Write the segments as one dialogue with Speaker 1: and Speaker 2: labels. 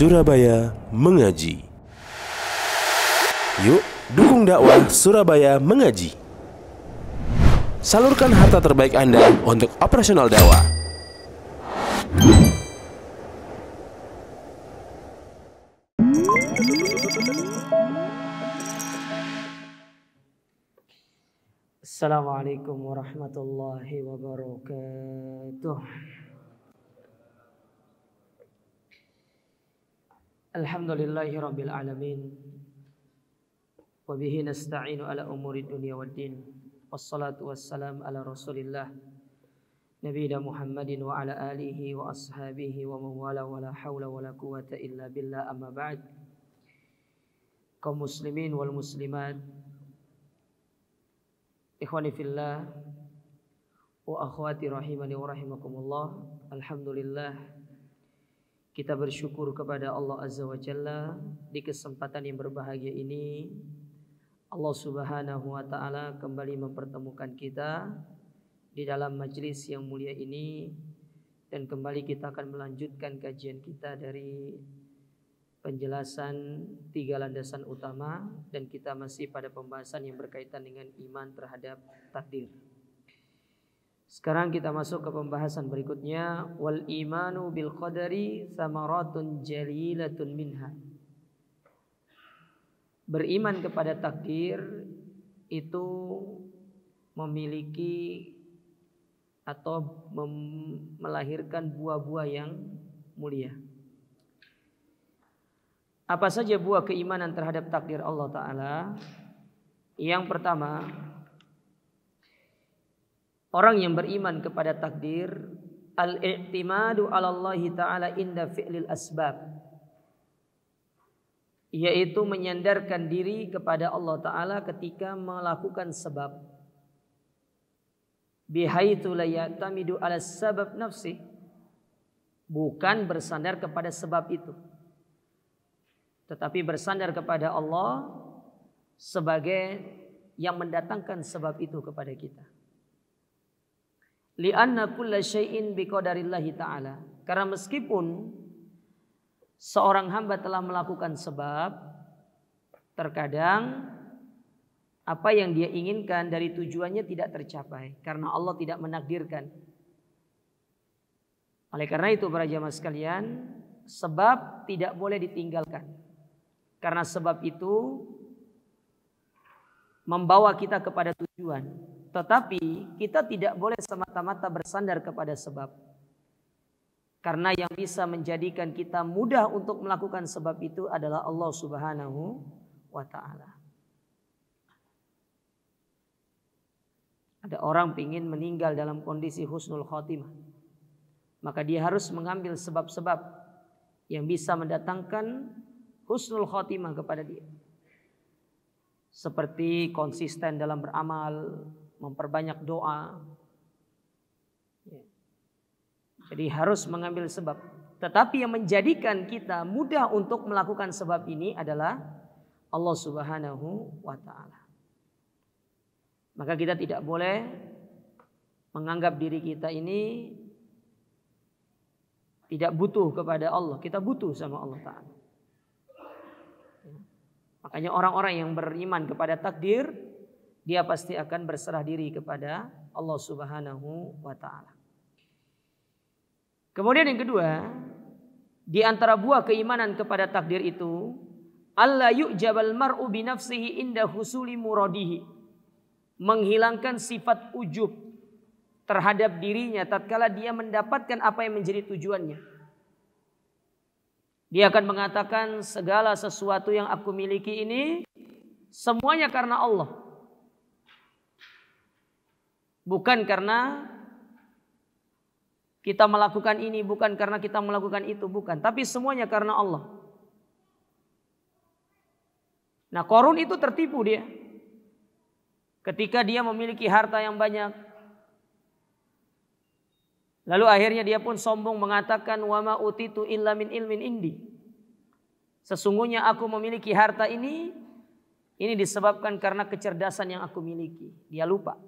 Speaker 1: Surabaya Mengaji. Yuk, dukung dakwah Surabaya Mengaji. Salurkan harta terbaik Anda untuk operasional dakwah.
Speaker 2: Assalamualaikum warahmatullahi wabarakatuh. Alhamdulillahi rabbil alamin. Wa bihi nasta'inu ala umuri dunya waddin. Wassalatu wassalam ala rasulillah Nabiyina Muhammadin wa ala alihi wa ashabihi wa mawala wa la hawla wa la quwata illa billah, amma ba'd. Kaum muslimin wal muslimat, ikhwani fillah wa akhwati rahimani wa rahimakumullah. Alhamdulillah, kita bersyukur kepada Allah Azza wa Jalla di kesempatan yang berbahagia ini. Allah Subhanahu wa Ta'ala kembali mempertemukan kita di dalam majlis yang mulia ini, dan kembali kita akan melanjutkan kajian kita dari penjelasan 3 landasan utama, dan kita masih pada pembahasan yang berkaitan dengan iman terhadap takdir. Sekarang kita masuk ke pembahasan berikutnya, wal imanu bil qadari thamaratun jalilatun minha. Beriman kepada takdir itu memiliki atau melahirkan buah-buah yang mulia. Apa saja buah keimanan terhadap takdir Allah Ta'ala? Yang pertama, orang yang beriman kepada takdir, al-i'timadu 'ala Allah Ta'ala inda fi'lil asbab, yaitu menyandarkan diri kepada Allah Ta'ala ketika melakukan sebab. Bihaitsu la ya'tamidu 'ala sabab nafsi, bukan bersandar kepada sebab itu, tetapi bersandar kepada Allah sebagai yang mendatangkan sebab itu kepada kita. Li'anna kulla syai'in biqadarillahi ta'ala, karena meskipun seorang hamba telah melakukan sebab, terkadang apa yang dia inginkan dari tujuannya tidak tercapai karena Allah tidak menakdirkan. Oleh karena itu para jamaah sekalian, sebab tidak boleh ditinggalkan, karena sebab itu membawa kita kepada tujuan. Tetapi kita tidak boleh semata-mata bersandar kepada sebab, karena yang bisa menjadikan kita mudah untuk melakukan sebab itu adalah Allah Subhanahu wa Ta'ala. Ada orang ingin meninggal dalam kondisi husnul khotimah, maka dia harus mengambil sebab-sebab yang bisa mendatangkan husnul khotimah kepada dia, seperti konsisten dalam beramal, memperbanyak doa. Jadi harus mengambil sebab. Tetapi yang menjadikan kita mudah untuk melakukan sebab ini adalah Allah Subhanahu wa Ta'ala. Maka kita tidak boleh menganggap diri kita ini tidak butuh kepada Allah. Kita butuh sama Allah Ta'ala. Makanya orang-orang yang beriman kepada takdir, dia pasti akan berserah diri kepada Allah Subhanahu wa Ta'ala. Kemudian yang kedua, di antara buah keimanan kepada takdir itu, alla yu'jabal mar'u bi nafsihi inda husuli muradihi, menghilangkan sifat ujub terhadap dirinya tatkala dia mendapatkan apa yang menjadi tujuannya. Dia akan mengatakan, segala sesuatu yang aku miliki ini semuanya karena Allah, bukan karena kita melakukan ini, bukan karena kita melakukan itu, bukan, tapi semuanya karena Allah. Nah, Qarun itu tertipu dia. Ketika dia memiliki harta yang banyak, lalu akhirnya dia pun sombong mengatakan, wa ma utitu illa min ilmin indi. Sesungguhnya aku memiliki harta ini disebabkan karena kecerdasan yang aku miliki. Dia lupa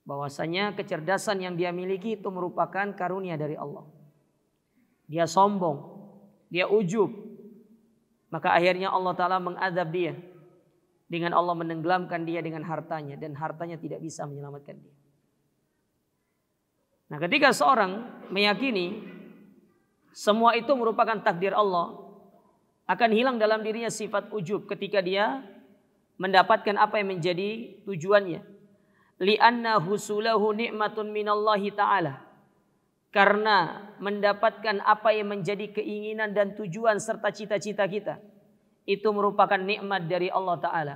Speaker 2: bahwasanya kecerdasan yang dia miliki itu merupakan karunia dari Allah. Dia sombong dia ujub, maka akhirnya Allah Ta'ala mengadab dia dengan Allah menenggelamkan dia dengan hartanya, dan hartanya tidak bisa menyelamatkan dia. Nah, ketika seorang meyakini semua itu merupakan takdir Allah, akan hilang dalam dirinya sifat ujub ketika dia mendapatkan apa yang menjadi tujuannya. Li'anna husulahu ni'matun minallahi ta'ala. Karena mendapatkan apa yang menjadi keinginan dan tujuan serta cita-cita kita, itu merupakan nikmat dari Allah Ta'ala.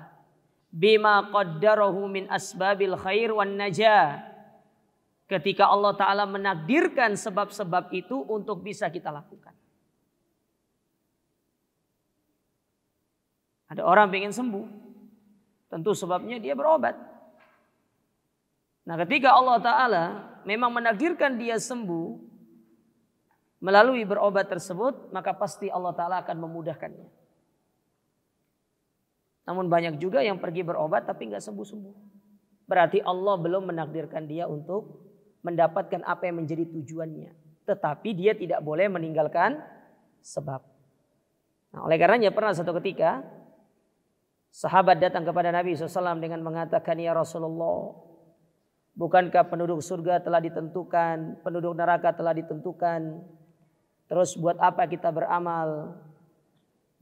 Speaker 2: Bima qaddarahu min asbabil khair wan najah. Ketika Allah Ta'ala menakdirkan sebab-sebab itu untuk bisa kita lakukan. Ada orang pengen sembuh, tentu sebabnya dia berobat. Nah, ketika Allah Ta'ala memang menakdirkan dia sembuh melalui berobat tersebut, maka pasti Allah Ta'ala akan memudahkannya. Namun banyak juga yang pergi berobat tapi nggak sembuh-sembuh. Berarti Allah belum menakdirkan dia untuk mendapatkan apa yang menjadi tujuannya. Tetapi dia tidak boleh meninggalkan sebab. Nah, oleh karenanya pernah satu ketika sahabat datang kepada Nabi SAW dengan mengatakan, ya Rasulullah, bukankah penduduk surga telah ditentukan, penduduk neraka telah ditentukan? Terus buat apa kita beramal?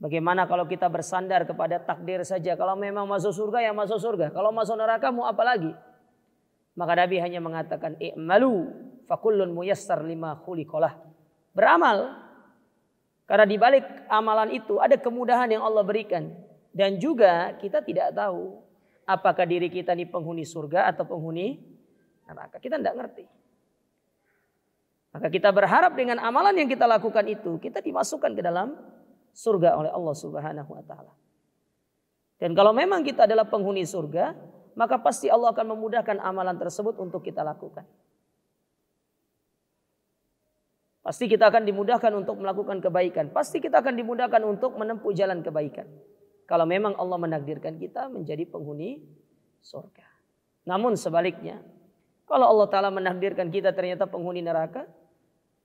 Speaker 2: Bagaimana kalau kita bersandar kepada takdir saja? Kalau memang masuk surga ya masuk surga. Kalau masuk neraka mau apa lagi? Maka Nabi hanya mengatakan, i'malu fakullun muyassar lima khuliqalah. Beramal. Karena di balik amalan itu ada kemudahan yang Allah berikan. Dan juga kita tidak tahu apakah diri kita ini penghuni surga atau penghuni neraka. Kita tidak ngerti. Maka kita berharap dengan amalan yang kita lakukan itu, kita dimasukkan ke dalam surga oleh Allah Subhanahu wa Ta'ala. Dan kalau memang kita adalah penghuni surga, maka pasti Allah akan memudahkan amalan tersebut untuk kita lakukan. Pasti kita akan dimudahkan untuk melakukan kebaikan. Pasti kita akan dimudahkan untuk menempuh jalan kebaikan. Kalau memang Allah menakdirkan kita menjadi penghuni surga. Namun sebaliknya, kalau Allah Ta'ala menakdirkan kita ternyata penghuni neraka,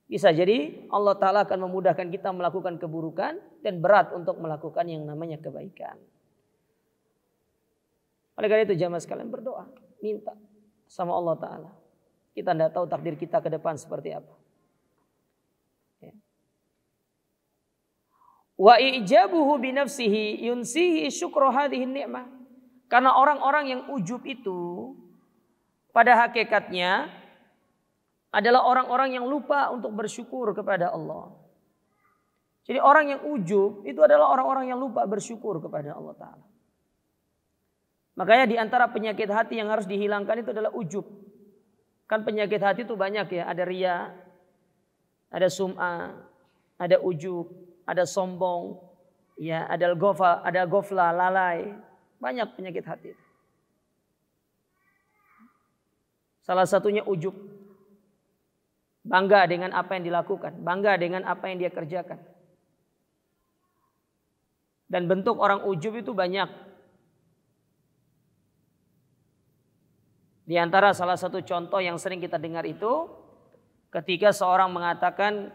Speaker 2: bisa jadi Allah Ta'ala akan memudahkan kita melakukan keburukan dan berat untuk melakukan yang namanya kebaikan. Oleh karena itu jamaah sekalian berdoa, minta sama Allah Ta'ala. Kita tidak tahu takdir kita ke depan seperti apa. Wa ijabuhu binafsihi yunsihi syukra hadhihi ni'mah. Karena orang-orang yang ujub itu pada hakikatnya adalah orang-orang yang lupa untuk bersyukur kepada Allah. Jadi orang yang ujub itu adalah orang-orang yang lupa bersyukur kepada Allah Ta'ala. Makanya di antara penyakit hati yang harus dihilangkan itu adalah ujub. Kan penyakit hati itu banyak ya. Ada riya, ada sum'ah, ada ujub, ada sombong, ya, ada gofla, lalai. Banyak penyakit hati. Salah satunya ujub. Bangga dengan apa yang dilakukan, bangga dengan apa yang dia kerjakan. Dan bentuk orang ujub itu banyak. Di antara salah satu contoh yang sering kita dengar itu ketika seorang mengatakan,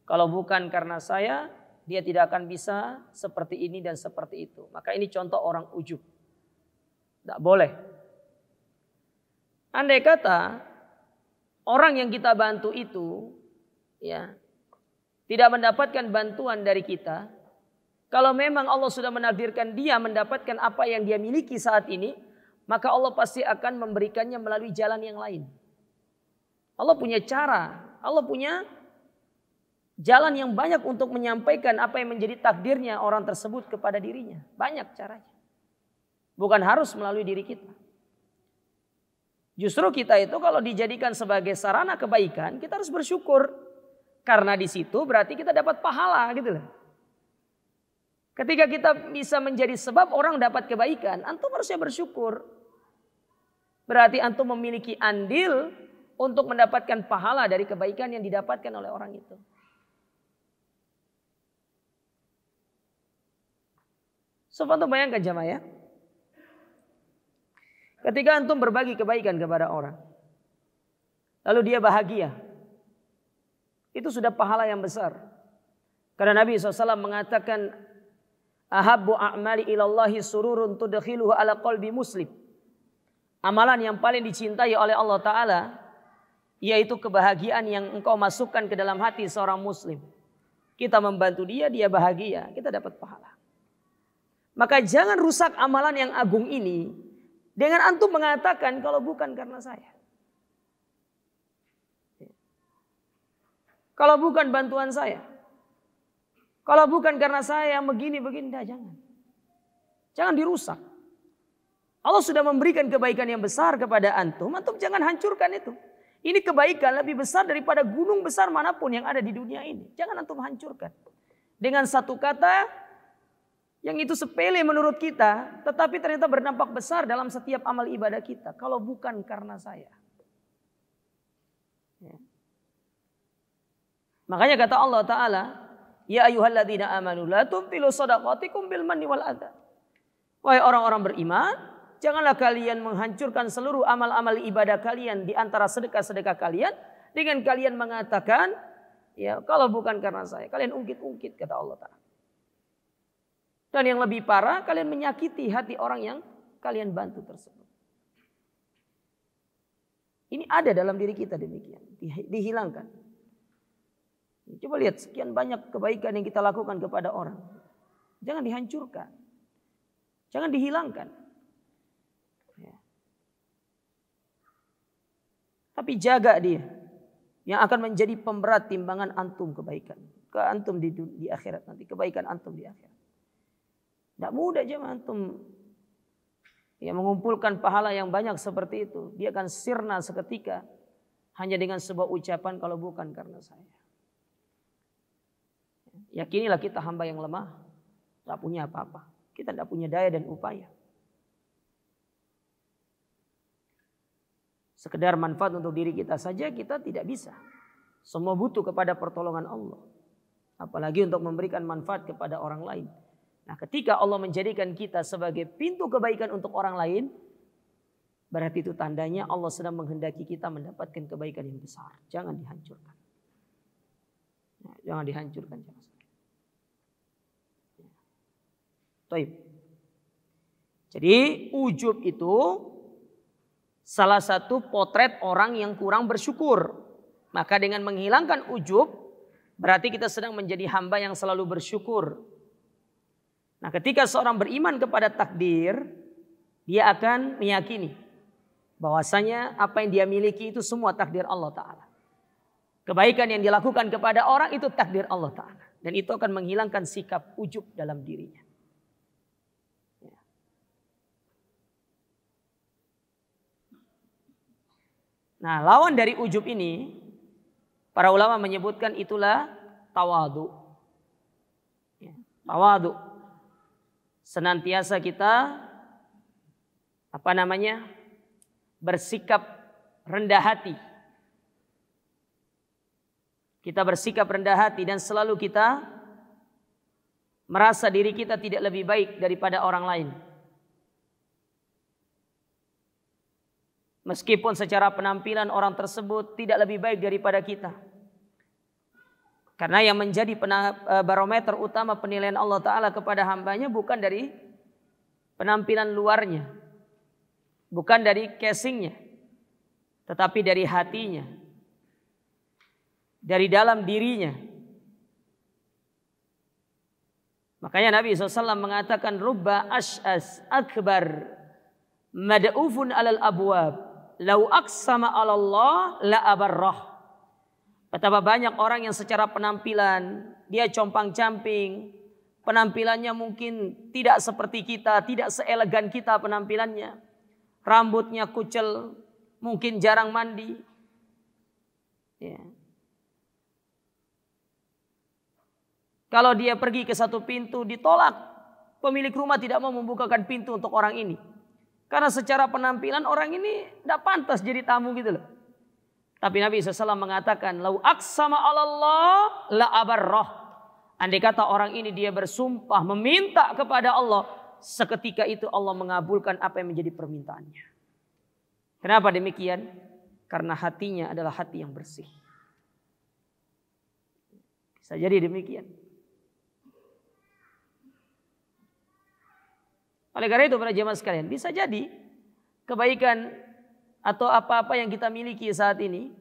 Speaker 2: kalau bukan karena saya, dia tidak akan bisa seperti ini dan seperti itu. Maka ini contoh orang ujub. Tidak boleh. Andai kata orang yang kita bantu itu ya tidak mendapatkan bantuan dari kita, kalau memang Allah sudah menakdirkan dia mendapatkan apa yang dia miliki saat ini, maka Allah pasti akan memberikannya melalui jalan yang lain. Allah punya cara, Allah punya jalan yang banyak untuk menyampaikan apa yang menjadi takdirnya orang tersebut kepada dirinya. Banyak caranya. Bukan harus melalui diri kita. Justru kita itu kalau dijadikan sebagai sarana kebaikan, kita harus bersyukur. Karena di situ berarti kita dapat pahala gitu loh. Ketika kita bisa menjadi sebab orang dapat kebaikan, antum harusnya bersyukur. Berarti antum memiliki andil untuk mendapatkan pahala dari kebaikan yang didapatkan oleh orang itu. Coba antum bayangkan jamaah ya. Ketika antum berbagi kebaikan kepada orang, lalu dia bahagia, itu sudah pahala yang besar. Karena Nabi SAW mengatakan, ahabbu a'mali ilallahi sururun tudkhiluhu ala qalbi muslim. Amalan yang paling dicintai oleh Allah Ta'ala yaitu kebahagiaan yang engkau masukkan ke dalam hati seorang muslim. Kita membantu dia, dia bahagia, kita dapat pahala. Maka jangan rusak amalan yang agung ini dengan antum mengatakan kalau bukan karena saya. Kalau bukan bantuan saya. Kalau bukan karena saya begini-begini, jangan. Jangan dirusak. Allah sudah memberikan kebaikan yang besar kepada antum. Antum jangan hancurkan itu. Ini kebaikan lebih besar daripada gunung besar manapun yang ada di dunia ini. Jangan antum hancurkan. Dengan satu kata yang itu sepele menurut kita, tetapi ternyata berdampak besar dalam setiap amal ibadah kita. Kalau bukan karena saya. Ya. Makanya kata Allah Ta'ala, ya ayyuhalladzina amanu la tumtilu shadaqatikum bil manni wal adha. Wahai orang-orang beriman, janganlah kalian menghancurkan seluruh amal-amal ibadah kalian di antara sedekah-sedekah kalian dengan kalian mengatakan, ya kalau bukan karena saya, kalian ungkit-ungkit kata Allah Ta'ala. Dan yang lebih parah, kalian menyakiti hati orang yang kalian bantu tersebut. Ini ada dalam diri kita demikian, dihilangkan. Coba lihat sekian banyak kebaikan yang kita lakukan kepada orang. Jangan dihancurkan. Jangan dihilangkan. Ya. Tapi jaga dia. Yang akan menjadi pemberat timbangan antum kebaikan. Ke antum di akhirat nanti. Kebaikan antum di akhirat. Tidak mudah jemaah antum ya, mengumpulkan pahala yang banyak seperti itu. Dia akan sirna seketika. Hanya dengan sebuah ucapan kalau bukan karena saya. Yakinilah kita hamba yang lemah, tak punya apa-apa. Kita tidak punya daya dan upaya. Sekedar manfaat untuk diri kita saja kita tidak bisa. Semua butuh kepada pertolongan Allah. Apalagi untuk memberikan manfaat kepada orang lain. Nah, ketika Allah menjadikan kita sebagai pintu kebaikan untuk orang lain, berarti itu tandanya Allah sedang menghendaki kita mendapatkan kebaikan yang besar. Jangan dihancurkan. Jangan dihancurkan. Taib. Jadi ujub itu salah satu potret orang yang kurang bersyukur. Maka dengan menghilangkan ujub, berarti kita sedang menjadi hamba yang selalu bersyukur. Nah, ketika seorang beriman kepada takdir, dia akan meyakini bahwasanya apa yang dia miliki itu semua takdir Allah Ta'ala. Kebaikan yang dilakukan kepada orang itu takdir Allah Ta'ala. Dan itu akan menghilangkan sikap ujub dalam dirinya. Nah, lawan dari ujub ini, para ulama menyebutkan itulah tawadu. Tawadu. Senantiasa kita, bersikap rendah hati. Kita bersikap rendah hati dan selalu kita merasa diri kita tidak lebih baik daripada orang lain. Meskipun secara penampilan orang tersebut tidak lebih baik daripada kita. Karena yang menjadi barometer utama penilaian Allah Ta'ala kepada hambanya bukan dari penampilan luarnya. Bukan dari casingnya. Tetapi dari hatinya. Dari dalam dirinya. Makanya Nabi SAW mengatakan rubba ash'as akbar mad'ufun alal abwab lau aqsama 'ala Allah la abarrah. Betapa banyak orang yang secara penampilan dia compang-camping, penampilannya mungkin tidak seperti kita, tidak seelegan kita penampilannya. Rambutnya kucel, mungkin jarang mandi. Ya. Kalau dia pergi ke satu pintu ditolak, pemilik rumah tidak mau membukakan pintu untuk orang ini. Karena secara penampilan orang ini tidak pantas jadi tamu gitu loh. Tapi Nabi SAW mengatakan, lau aqsama 'ala Allah la abarrah. Andai kata orang ini dia bersumpah meminta kepada Allah, seketika itu Allah mengabulkan apa yang menjadi permintaannya. Kenapa demikian? Karena hatinya adalah hati yang bersih. Bisa jadi demikian. Oleh karena itu para jemaah sekalian, bisa jadi kebaikan atau apa-apa yang kita miliki saat ini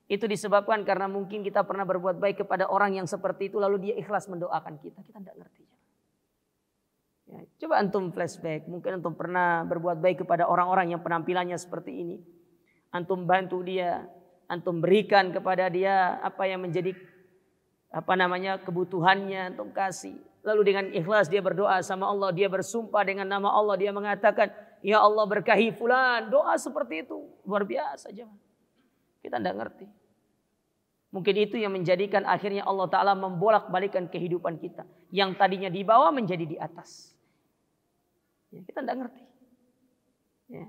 Speaker 2: itu disebabkan karena mungkin kita pernah berbuat baik kepada orang yang seperti itu lalu dia ikhlas mendoakan kita. Kita tidak ngerti. Ya, coba antum flashback, mungkin antum pernah berbuat baik kepada orang-orang yang penampilannya seperti ini. Antum bantu dia, antum berikan kepada dia apa yang menjadi kebutuhannya, antum kasih. Lalu dengan ikhlas dia berdoa sama Allah, dia bersumpah dengan nama Allah, dia mengatakan, ya Allah berkahi fulan. Doa seperti itu luar biasa jemaah. Kita tidak ngerti. Mungkin itu yang menjadikan akhirnya Allah Ta'ala membolak-balikan kehidupan kita. Yang tadinya di bawah menjadi di atas. Ya, kita tidak ngerti. Ya.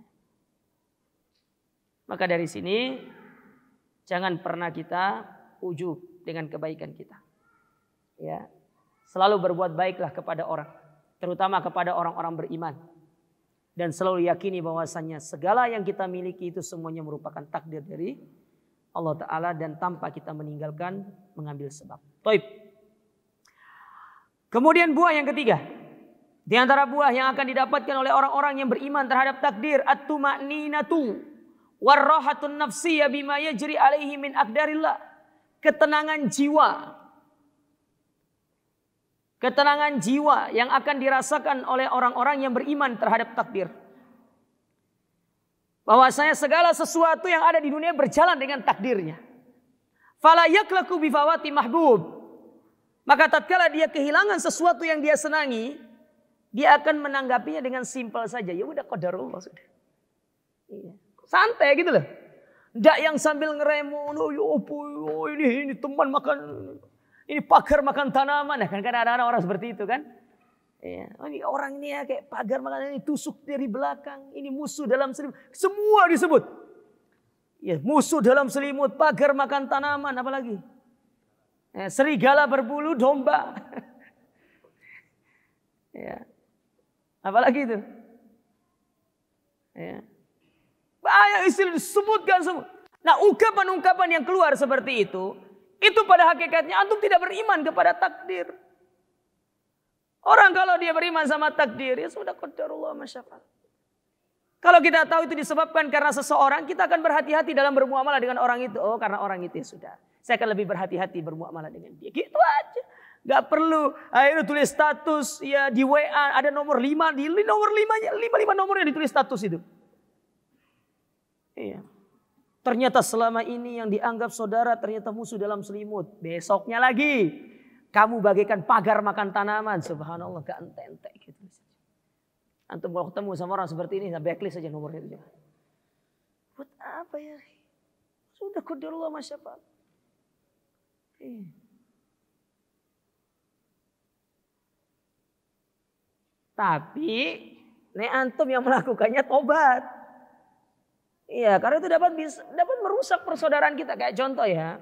Speaker 2: Maka dari sini jangan pernah kita ujub dengan kebaikan kita. Ya. Selalu berbuat baiklah kepada orang, terutama kepada orang-orang beriman. Dan selalu yakini bahwasannya segala yang kita miliki itu semuanya merupakan takdir dari Allah Ta'ala dan tanpa kita meninggalkan mengambil sebab. Taib. Kemudian buah yang ketiga. Di antara buah yang akan didapatkan oleh orang-orang yang beriman terhadap takdir, at-tuma'ninatu warrahatun nafsiyya bima yajri alaihi min aqdarillah. Ketenangan jiwa. Ketenangan jiwa yang akan dirasakan oleh orang-orang yang beriman terhadap takdir. Bahwasanya segala sesuatu yang ada di dunia berjalan dengan takdirnya. Fala yaklaku bifawati mahbub. Maka tatkala dia kehilangan sesuatu yang dia senangi, dia akan menanggapinya dengan simpel saja. Ya udah qadarullah sudah. Iya. Santai gitu loh. Ndak yang sambil ngeremo, ini teman makan, ini pagar makan tanaman. Nah, kan kadang-kadang orang seperti itu kan. Ya, ini orang ini ya kayak pagar makan, ini tusuk dari belakang, ini musuh dalam selimut, semua disebut. Ya, musuh dalam selimut, pagar makan tanaman, apalagi ya, serigala berbulu domba. Ya, apalagi itu. Ya, banyak istilah disebutkan semua. Nah, ungkapan-ungkapan yang keluar seperti itu pada hakikatnya antum tidak beriman kepada takdir. Orang kalau dia beriman sama takdir, ya sudah qadarullah masyafa'al. Kalau kita tahu itu disebabkan karena seseorang, kita akan berhati-hati dalam bermuamalah dengan orang itu. Oh, karena orang itu ya sudah. Saya akan lebih berhati-hati bermuamalah dengan dia. Gitu aja. Gak perlu akhirnya tulis status ya di WA ada nomor 5, di nomor 5-nya 5 nomornya ditulis status itu. Iya. Ternyata selama ini yang dianggap saudara ternyata musuh dalam selimut. Besoknya lagi kamu bagaikan pagar makan tanaman. Subhanallah, gak ente-ente gitu. Antum kalau ketemu sama orang seperti ini, backlist saja nomornya itu. Buat apa ya? Sudah qadarullah masyafa'al. Tapi nek antum yang melakukannya tobat. Iya, karena itu dapat merusak persaudaraan kita. Kayak contoh ya.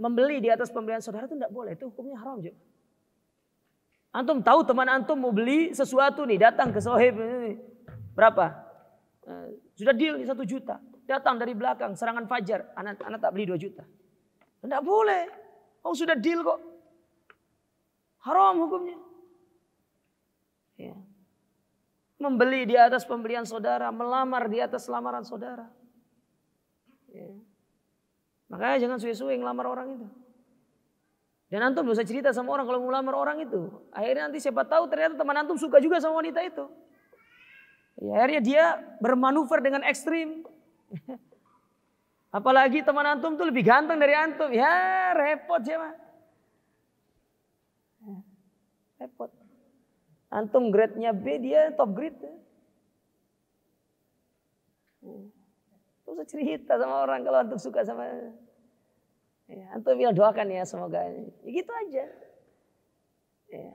Speaker 2: Membeli di atas pembelian saudara itu tidak boleh. Itu hukumnya haram juga. Antum tahu teman antum mau beli sesuatu nih. Datang ke sohib. Berapa? Sudah deal 1 juta. Datang dari belakang. Serangan fajar. Anak tak beli 2 juta. Tidak boleh. Oh sudah deal kok. Haram hukumnya. Ya. Membeli di atas pembelian saudara. Melamar di atas lamaran saudara. Ya. Makanya jangan suwe-suwe ngelamar orang itu. Dan antum bisa cerita sama orang kalau mau ngelamar orang itu. Akhirnya nanti siapa tahu ternyata teman antum suka juga sama wanita itu. Ya, akhirnya dia bermanuver dengan ekstrim. Apalagi teman antum tuh lebih ganteng dari antum. Ya repot ya mah. Repot. Antum grade-nya B, dia top grade. Usah cerita sama orang kalau antum suka sama. Ya, antum bilang doakan ya semoga. Ya gitu aja. Ya.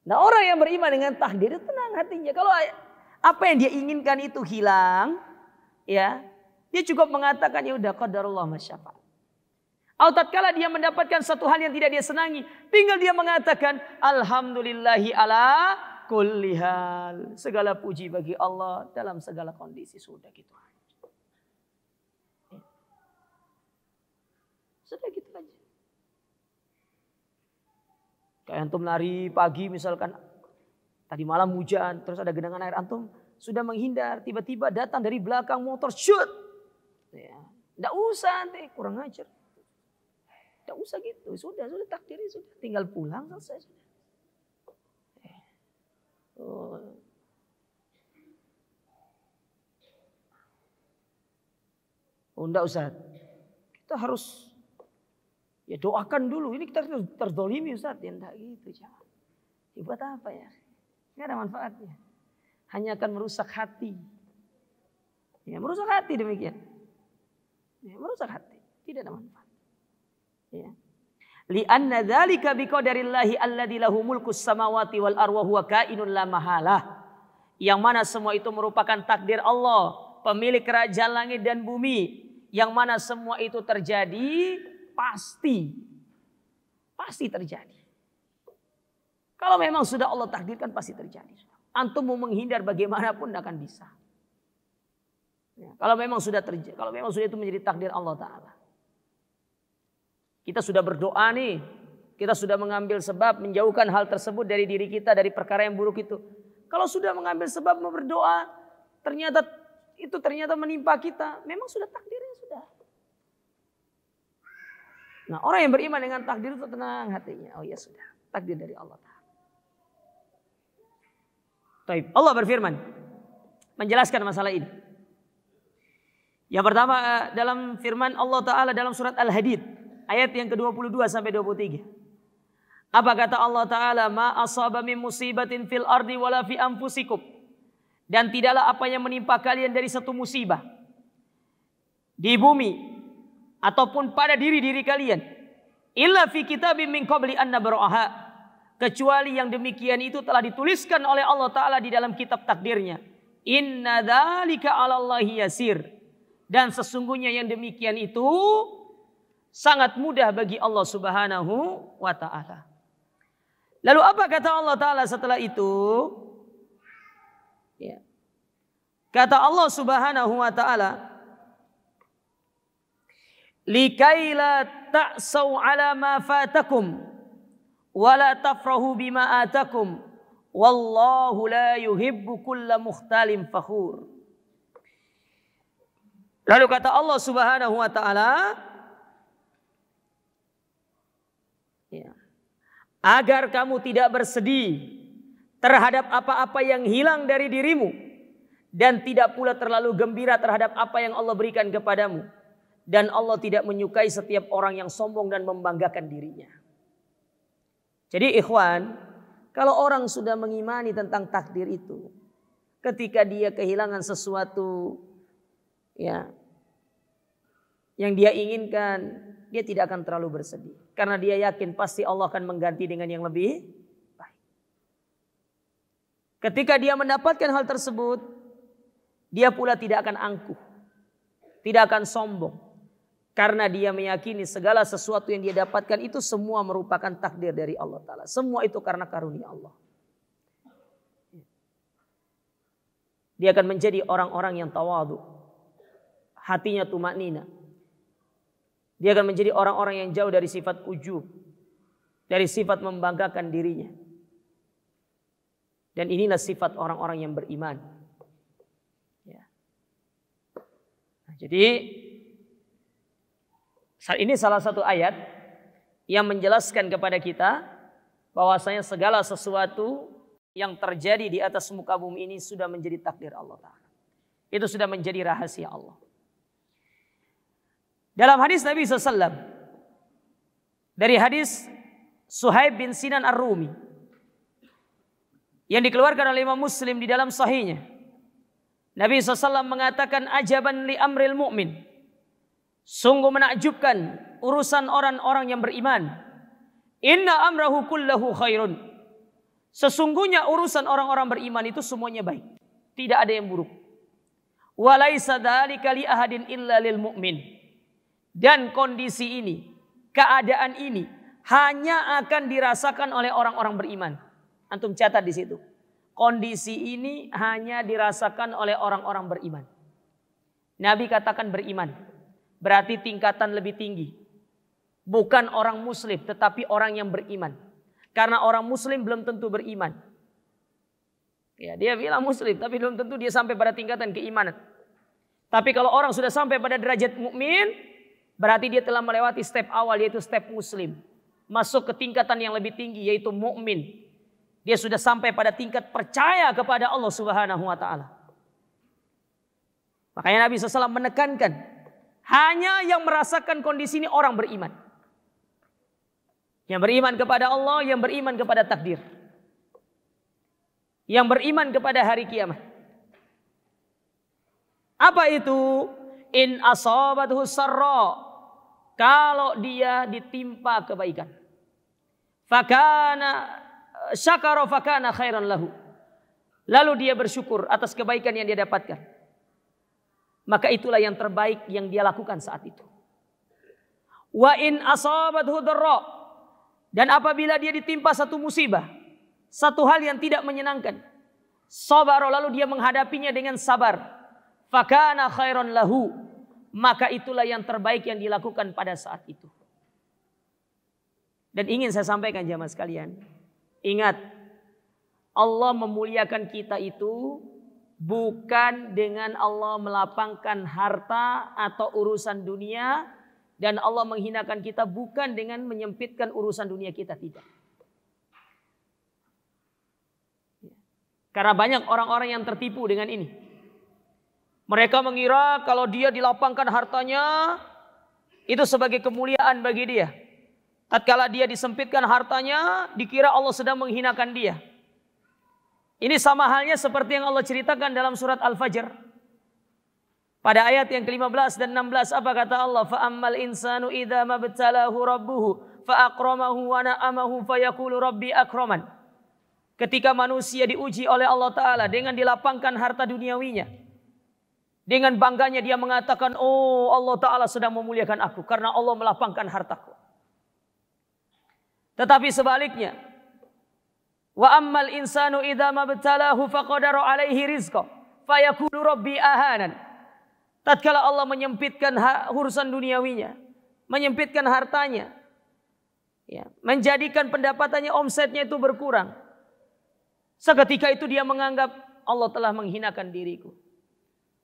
Speaker 2: Nah orang yang beriman dengan takdir itu tenang hatinya. Kalau apa yang dia inginkan itu hilang, ya dia cukup mengatakan ya udah qadarullah masyafa'al. Atau tatkala dia mendapatkan satu hal yang tidak dia senangi, tinggal dia mengatakan alhamdulillahi ala kulli hal. Segala puji bagi Allah dalam segala kondisi. Sudah gitu aja. Sudah gitu aja. Kayak antum lari pagi misalkan Tadi malam hujan, terus ada genangan air, antum sudah menghindar, tiba-tiba datang dari belakang motor, shoot. Ya, tidak usah nanti, kurang ajar. Tidak usah gitu, sudah takdirnya sudah, tinggal pulang selesai sudah. Oh, enggak Ustaz. Kita harus ya doakan dulu. Ini kita terzolimi Ustaz. Ya enggak gitu. Jangan. Ya, buat apa ya? Enggak ada manfaatnya. Hanya akan merusak hati. Ya, merusak hati demikian. Ya, merusak hati. Tidak ada manfaat. Ya. Li'anna dzalika biqadarillahi alladzi lahu mulkus samawati wal ardi wa huwa kainun la mahalah. Yang mana semua itu merupakan takdir Allah, pemilik kerajaan langit dan bumi, yang mana semua itu terjadi pasti terjadi. Kalau memang sudah Allah takdirkan pasti terjadi. Antum mau menghindar bagaimanapun tidak akan bisa. Ya, kalau memang sudah terjadi, kalau memang sudah itu menjadi takdir Allah Taala. Kita sudah berdoa nih, kita sudah mengambil sebab menjauhkan hal tersebut dari diri kita, dari perkara yang buruk itu. Kalau sudah mengambil sebab mau berdoa, ternyata menimpa kita, memang sudah takdirnya sudah. Nah, orang yang beriman dengan takdir itu tenang hatinya. Oh ya sudah, takdir dari Allah Ta'ala. Taib. Allah berfirman menjelaskan masalah ini. Yang pertama dalam firman Allah Ta'ala dalam surat Al-Hadid ayat yang ke-22 sampai 23. Apa kata Allah Ta'ala? Ma asaba min musibatin fil ardi wala fi anfusikum. Dan tidaklah apa yang menimpa kalian dari satu musibah di bumi ataupun pada diri-diri kalian. Illa fi kitabim min qabli an nabra'aha. Kecuali yang demikian itu telah dituliskan oleh Allah Ta'ala di dalam kitab takdirnya. Inna dzalika 'alallahi yasir. Dan sesungguhnya yang demikian itu sangat mudah bagi Allah Subhanahu wa Ta'ala. Lalu apa kata Allah Ta'ala setelah itu? Ya. Kata Allah Subhanahu wa Ta'ala, likaila ta'sau ala ma fatakum wa la tafrahu bima atakum wallahu la yuhibbu kulla mukhtalin fakhur. Lalu kata Allah Subhanahu wa Ta'ala, ya, agar kamu tidak bersedih terhadap apa-apa yang hilang dari dirimu dan tidak pula terlalu gembira terhadap apa yang Allah berikan kepadamu, dan Allah tidak menyukai setiap orang yang sombong dan membanggakan dirinya. Jadi ikhwan, kalau orang sudah mengimani tentang takdir itu, ketika dia kehilangan sesuatu ya yang dia inginkan, dia tidak akan terlalu bersedih. Karena dia yakin pasti Allah akan mengganti dengan yang lebih baik. Ketika dia mendapatkan hal tersebut, dia pula tidak akan angkuh. Tidak akan sombong. Karena dia meyakini segala sesuatu yang dia dapatkan itu semua merupakan takdir dari Allah Ta'ala. Semua itu karena karunia Allah. Dia akan menjadi orang-orang yang tawadhu. Hatinya tumaknina. Dia akan menjadi orang-orang yang jauh dari sifat ujub, dari sifat membanggakan dirinya. Dan inilah sifat orang-orang yang beriman. Ya. Nah, jadi ini salah satu ayat yang menjelaskan kepada kita bahwasanya segala sesuatu yang terjadi di atas muka bumi ini sudah menjadi takdir Allah Ta'ala. Itu sudah menjadi rahasia Allah. Dalam hadis Nabi SAW, dari hadis Suhaib bin Sinan Ar-Rumi yang dikeluarkan oleh Imam Muslim di dalam sahihnya, Nabi SAW mengatakan, ajaban li amril mu'min, sungguh menakjubkan urusan orang-orang yang beriman. Inna amrahu kullahu khairun. Sesungguhnya urusan orang-orang beriman itu semuanya baik, tidak ada yang buruk. Walaisa dzalika li ahadin illa lil mu'min. Dan kondisi ini, keadaan ini hanya akan dirasakan oleh orang-orang beriman. Antum catat di situ. Kondisi ini hanya dirasakan oleh orang-orang beriman. Nabi katakan beriman, berarti tingkatan lebih tinggi. Bukan orang muslim, tetapi orang yang beriman. Karena orang muslim belum tentu beriman. Ya, dia bilang muslim, tapi belum tentu dia sampai pada tingkatan keimanan. Tapi kalau orang sudah sampai pada derajat mukmin, berarti dia telah melewati step awal, yaitu step muslim. Masuk ke tingkatan yang lebih tinggi, yaitu mukmin. Dia sudah sampai pada tingkat percaya kepada Allah Subhanahu wa Ta'ala. Makanya Nabi SAW menekankan, hanya yang merasakan kondisi ini orang beriman. Yang beriman kepada Allah, yang beriman kepada takdir, yang beriman kepada hari kiamat. Apa itu? In asabathu sarra, kalau dia ditimpa kebaikan, fakana syakara fakana khairan lahu, lalu dia bersyukur atas kebaikan yang dia dapatkan, maka itulah yang terbaik yang dia lakukan saat itu. Wa in asabathu dharra, dan apabila dia ditimpa satu musibah, satu hal yang tidak menyenangkan, sabar, lalu dia menghadapinya dengan sabar, fakana khairan lahu, maka itulah yang terbaik yang dilakukan pada saat itu. Dan ingin saya sampaikan jamaah sekalian, ingat, Allah memuliakan kita itu bukan dengan Allah melapangkan harta atau urusan dunia, dan Allah menghinakan kita bukan dengan menyempitkan urusan dunia kita, tidak. Karena banyak orang-orang yang tertipu dengan ini. Mereka mengira kalau dia dilapangkan hartanya, itu sebagai kemuliaan bagi dia. Tatkala dia disempitkan hartanya, dikira Allah sedang menghinakan dia. Ini sama halnya seperti yang Allah ceritakan dalam surat Al-Fajr. Pada ayat yang ke-15 dan 16, apa kata Allah? فَأَمَّا الْإِنسَانُ إِذَا مَبْتَلَاهُ رَبُّهُ فَأَكْرَمَهُ وَنَعَمَهُ فَيَقُولُ رَبِّي أَكْرَمَنِ. Ketika manusia diuji oleh Allah Ta'ala dengan dilapangkan harta duniawinya, dengan bangganya dia mengatakan, oh Allah Ta'ala sedang memuliakan aku karena Allah melapangkan hartaku. Tetapi sebaliknya, wa ammal insanu idza mabtalahu faqadara alaihi rizqa fayaqulu rabbi ahanan. Tatkala Allah menyempitkan urusan duniawinya, menyempitkan hartanya, ya, menjadikan pendapatannya, omsetnya itu berkurang, seketika itu dia menganggap Allah telah menghinakan diriku.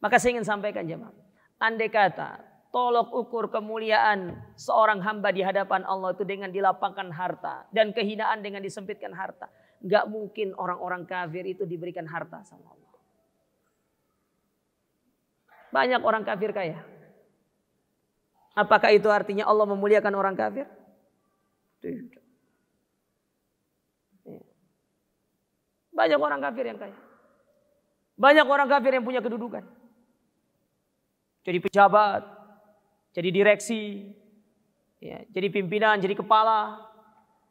Speaker 2: Maka saya ingin sampaikan jemaah, andai kata tolok ukur kemuliaan seorang hamba di hadapan Allah itu dengan dilapangkan harta, dan kehinaan dengan disempitkan harta, gak mungkin orang-orang kafir itu diberikan harta sama Allah. Banyak orang kafir kaya. Apakah itu artinya Allah memuliakan orang kafir? Tidak. Banyak orang kafir yang kaya. Banyak orang kafir yang punya kedudukan. Jadi pejabat, jadi direksi, ya, jadi pimpinan, jadi kepala.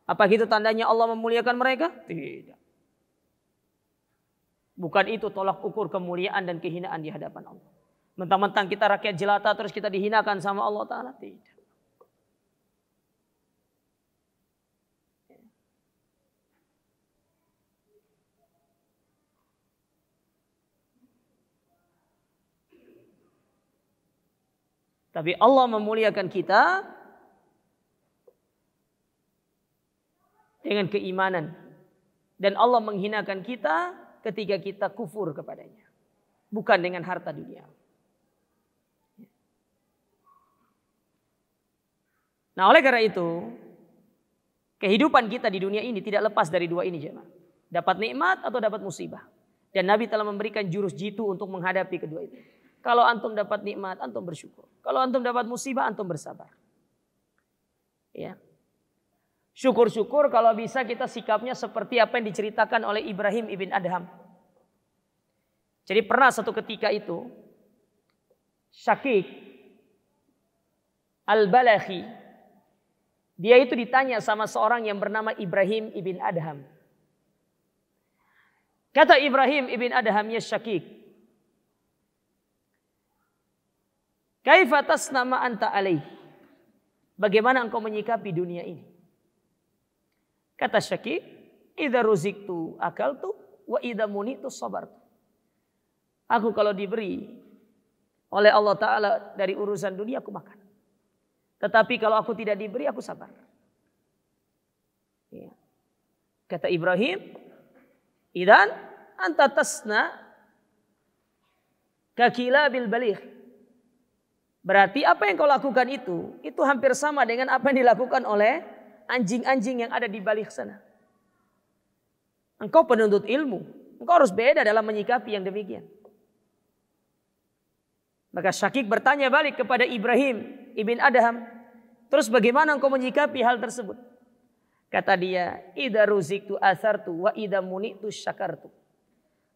Speaker 2: Apa itu tandanya Allah memuliakan mereka? Tidak. Bukan itu tolak ukur kemuliaan dan kehinaan di hadapan Allah. Mentang-mentang kita rakyat jelata terus kita dihinakan sama Allah Ta'ala? Tidak. Tapi Allah memuliakan kita dengan keimanan. Dan Allah menghinakan kita ketika kita kufur kepadanya. Bukan dengan harta dunia. Nah, oleh karena itu, kehidupan kita di dunia ini tidak lepas dari dua ini, jemaah. Dapat nikmat atau dapat musibah. Dan Nabi telah memberikan jurus jitu untuk menghadapi kedua itu. Kalau antum dapat nikmat, antum bersyukur. Kalau antum dapat musibah, antum bersabar. Ya. Syukur-syukur kalau bisa kita sikapnya seperti apa yang diceritakan oleh Ibrahim ibn Adham. Jadi pernah satu ketika itu, Syakik Al-Balakhi, dia itu ditanya sama seorang yang bernama Ibrahim ibn Adham. Kata Ibrahim ibn Adham, ya Syakik, kaifa tasnama anta alaih? Bagaimana engkau menyikapi dunia ini? Kata Syakik, idza ruziktu akaltu wa idza munitu sabartu. Aku kalau diberi oleh Allah Ta'ala dari urusan dunia, aku makan. Tetapi kalau aku tidak diberi, aku sabar. Ya. Kata Ibrahim, idan anta tasna kakilabil baligh. Berarti apa yang kau lakukan itu hampir sama dengan apa yang dilakukan oleh anjing-anjing yang ada di balik sana. Engkau penuntut ilmu, engkau harus beda dalam menyikapi yang demikian. Maka Syakik bertanya balik kepada Ibrahim ibn Adham, terus bagaimana engkau menyikapi hal tersebut? Kata dia, idza ruziktu asartu wa idza munitu syakartu.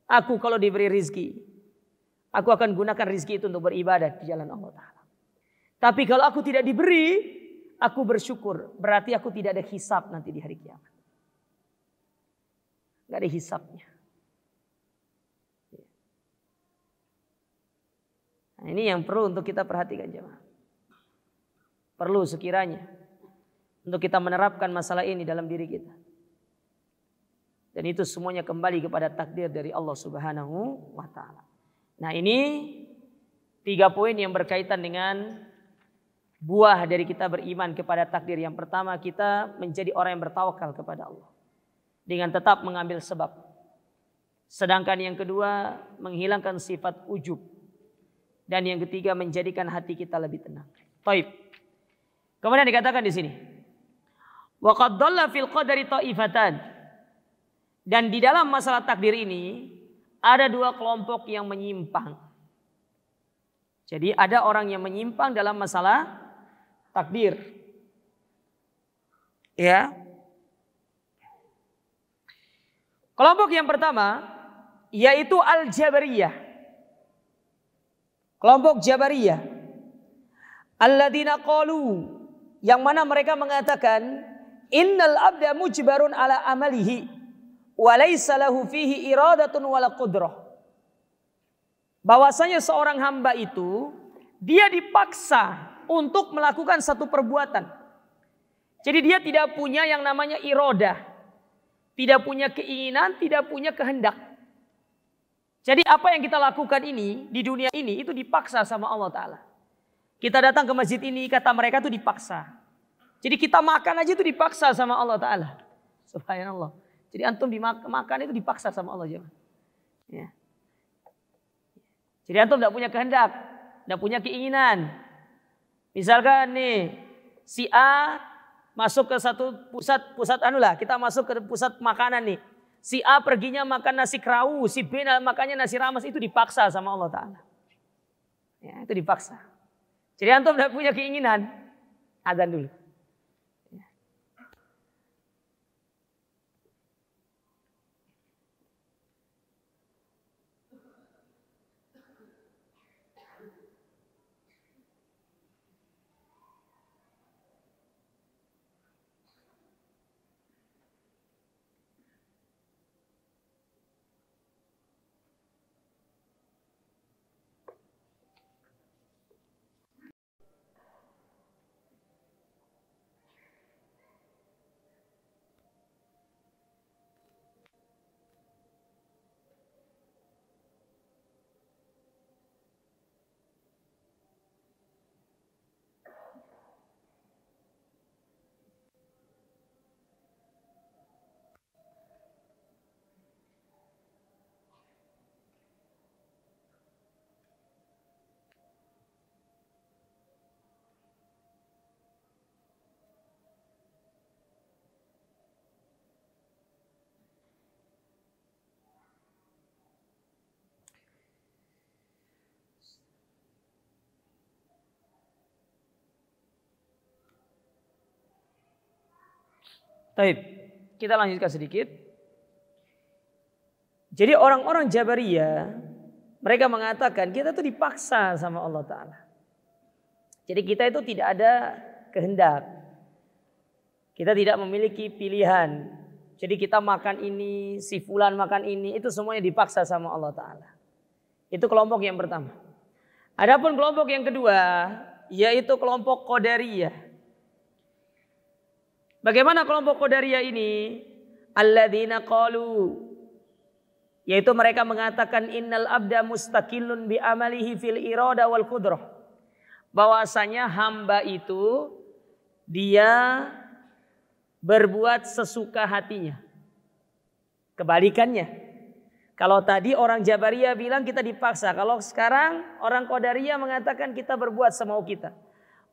Speaker 2: Aku kalau diberi rizki, aku akan gunakan rizki itu untuk beribadah di jalan Allah Ta'ala. Tapi kalau aku tidak diberi, aku bersyukur. Berarti aku tidak ada hisab nanti di hari kiamat. Gak ada hisabnya. Nah, ini yang perlu untuk kita perhatikan jemaah. Perlu sekiranya untuk kita menerapkan masalah ini dalam diri kita. Dan itu semuanya kembali kepada takdir dari Allah Subhanahu wa Ta'ala. Nah, ini 3 poin yang berkaitan dengan buah dari kita beriman kepada takdir. Yang pertama, kita menjadi orang yang bertawakal kepada Allah dengan tetap mengambil sebab. Sedangkan yang kedua, menghilangkan sifat ujub. Dan yang ketiga, menjadikan hati kita lebih tenang. Taib. Kemudian dikatakan di sini, wa qad dhalla fil qadari ta'ifatan. Dan di dalam masalah takdir ini ada 2 kelompok yang menyimpang. Jadi ada orang yang menyimpang dalam masalah takdir. Ya. Kelompok yang pertama yaitu Al-Jabariyah. Kelompok Jabariyah. Alladzina qalu, yang mana mereka mengatakan innal abda mujbarun ala amalihi wa laysa lahu fihi iradatun wala qudrah. Bahwasanya seorang hamba itu dia dipaksa untuk melakukan satu perbuatan. Jadi dia tidak punya yang namanya iradah, tidak punya keinginan, tidak punya kehendak. Jadi apa yang kita lakukan ini di dunia ini itu dipaksa sama Allah Ta'ala. Kita datang ke masjid ini, kata mereka itu dipaksa. Jadi kita makan aja itu dipaksa sama Allah Ta'ala. Subhanallah. Jadi antum makan itu dipaksa sama Allah. Ya. Jadi antum tidak punya kehendak, tidak punya keinginan. Misalkan nih, si A masuk ke satu pusat kita masuk ke pusat makanan nih. Si A perginya makan nasi kerawu, si B makannya nasi rames, itu dipaksa sama Allah Ta'ala. Ya, itu dipaksa. Jadi antum tidak punya keinginan, adzan dulu. Baik, kita lanjutkan sedikit. Jadi orang-orang Jabariyah, mereka mengatakan kita itu dipaksa sama Allah Ta'ala. Jadi kita itu tidak ada kehendak. Kita tidak memiliki pilihan. Jadi kita makan ini, si fulan makan ini, itu semuanya dipaksa sama Allah Ta'ala. Itu kelompok yang pertama. Adapun kelompok yang kedua, yaitu kelompok Qadariyah. Bagaimana kelompok Qadariyah ini? Alladzina qalu, yaitu mereka mengatakan innal abda mustaqillun bi amalihi fil irada wal qudrah. Bahwasanya hamba itu dia berbuat sesuka hatinya. Kebalikannya. Kalau tadi orang Jabariyah bilang kita dipaksa, kalau sekarang orang Qadariyah mengatakan kita berbuat semau kita.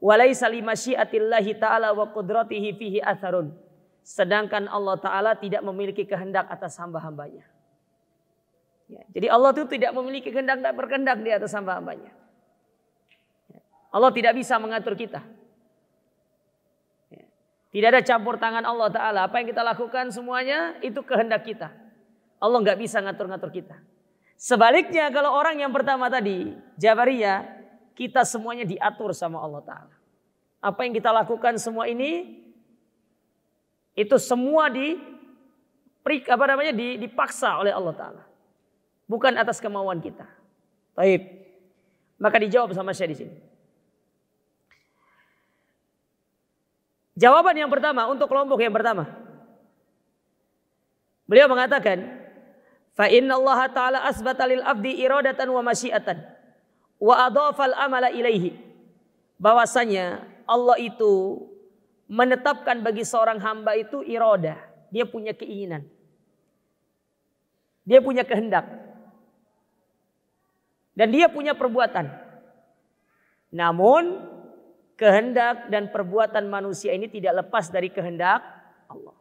Speaker 2: Walaisa limasyiatillahi ta'ala wa qudratihi fihi atharun. Sedangkan Allah Ta'ala tidak memiliki kehendak atas hamba-hambanya. Ya, jadi Allah itu tidak memiliki kehendak dan berkehendak di atas hamba-hambanya. Allah tidak bisa mengatur kita. Tidak ada campur tangan Allah Ta'ala. Apa yang kita lakukan semuanya itu kehendak kita. Allah nggak bisa ngatur-ngatur kita. Sebaliknya kalau orang yang pertama tadi, Jabariyah, kita semuanya diatur sama Allah Ta'ala. Apa yang kita lakukan semua ini, itu semua dipaksa oleh Allah Ta'ala. Bukan atas kemauan kita. Baik. Maka dijawab sama saya di sini. Jawaban yang pertama untuk kelompok yang pertama. Beliau mengatakan, fa inna Allah Ta'ala asbata lil abdi iradatan wa masyiatan wa adhafal amala ilaihi. Bahwasanya Allah itu menetapkan bagi seorang hamba itu iradah. Dia punya keinginan. Dia punya kehendak. Dan dia punya perbuatan. Namun kehendak dan perbuatan manusia ini tidak lepas dari kehendak Allah.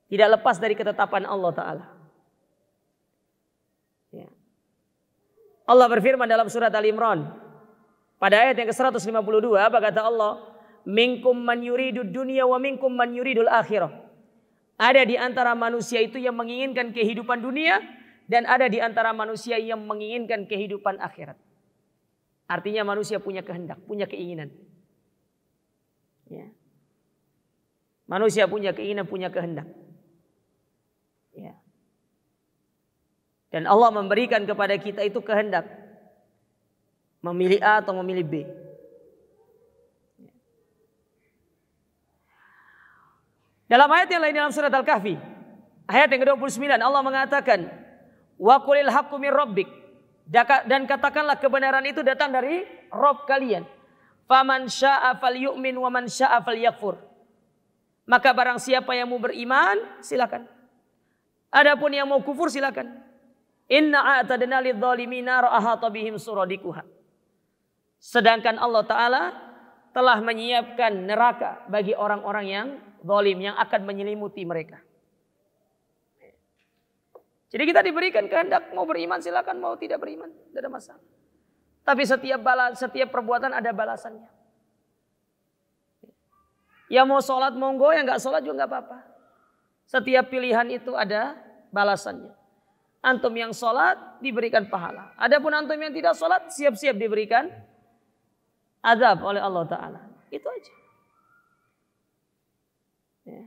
Speaker 2: Tidak lepas dari ketetapan Allah Ta'ala. Ya. Allah berfirman dalam surat Al-Imran pada ayat yang ke-152, apa kata Allah? Minkum man yuridud dunya wa minkum man yuridul akhirah. Ada di antara manusia itu yang menginginkan kehidupan dunia dan ada di antara manusia yang menginginkan kehidupan akhirat. Artinya manusia punya kehendak, punya keinginan. Ya. Manusia punya keinginan, punya kehendak. Ya. Dan Allah memberikan kepada kita itu kehendak. Memilih A atau memilih B. Dalam ayat yang lain dalam surat Al-Kahfi, ayat yang ke-29, Allah mengatakan, wa qulil haqqu mir rabbik. Dan katakanlah kebenaran itu datang dari Rabb kalian. Faman syaa falyu'min wa man syaa falyakfur. Maka barang siapa yang mau beriman, silakan. Adapun yang mau kufur, silakan. Inna a'tadna lidzalimina ra'ahata bihim suradikuha. Sedangkan Allah Ta'ala telah menyiapkan neraka bagi orang-orang yang zalim, yang akan menyelimuti mereka. Jadi kita diberikan kehendak, mau beriman silakan, mau tidak beriman tidak ada masalah. Tapi setiap perbuatan ada balasannya. Yang mau sholat monggo, yang nggak sholat juga nggak apa-apa. Setiap pilihan itu ada balasannya. Antum yang sholat diberikan pahala. Adapun antum yang tidak sholat siap-siap diberikan azab oleh Allah Ta'ala. Itu aja. Ya.